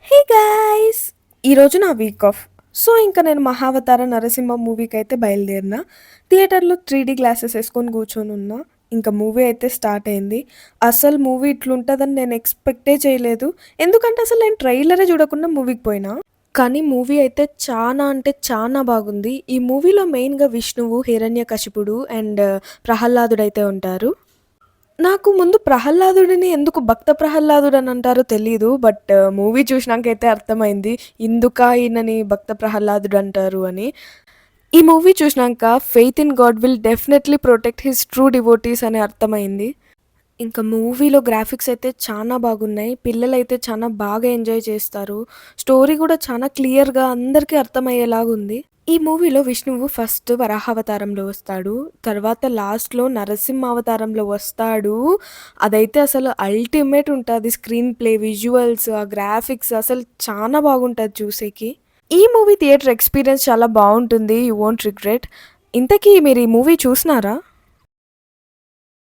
Hey guys! ఈరోజు నా week off. So, ఇంక నేను 'మహావతార నరసింహ' మూవీకైతే బయలుదేరినా. థియేటర్‌లో 3డీ గ్లాసెస్ ఏసుకొని కూర్చొనున్నా. ఇంక మూవీ అయితే స్టార్ట్ అయింది. అసలు మూవీ ఇట్లుంటదని నేను ఎక్స్‌పెక్టే చేయలేదు. ఎందుకంటే అసలు నేను ట్రైలరే చూడకుండా మూవీకి పోయినా. కానీ మూవీ అయితే చానా అంటే చానా బాగుంది. ఈ మూవీలో మెయిన్‌గా విష్ణువు, హిరణ్యకశిపుడు అండ్ ప్రహ్లాదుడైతే ఉంటారు. నాకు ముందు 'ప్రహ్లాదుడిని' ఎందుకు 'భక్త ప్రహ్లాదుడు' అని అంటారో తెలీదు. బట్ మూవీ చూసినాకైతే అర్థమైంది. ఇందుకా ఈయనని 'భక్త ప్రహ్లాదుడు' అంటారు అని. ఈ మూవీ చూసినాక faith in God will definitely protect his true devotees అని అర్థమైంది. ఇంకా మూవీలో గ్రాఫిక్స్ అయితే చానా బాగున్నాయి. పిల్లలైతే చానా బాగా ఎంజాయ్ చేస్తారు. స్టోరీ కూడా చానా క్లియర్‌గా అందరికీ అర్థమయ్యేలాగుంది. ఈ మూవీలో విష్ణువు ఫస్ట్ వరాహావతారంలో వస్తాడు. తర్వాత లాస్ట్‌లో నరసింహ అవతారంలో వస్తాడు. అదైతే అసలు అల్టిమేట్ ఉంటది. స్క్రీన్ ప్లే, విజువల్స్, ఆ గ్రాఫిక్స్ అసలు చానా బాగుంటది చూసేకి. ఈ మూవీ థియేటర్ ఎక్స్‌పీరియన్స్ చాలా బావుంటుంది. You won't regret. ఇంతకీ మీరు ఈ మూవీ చూసినారా?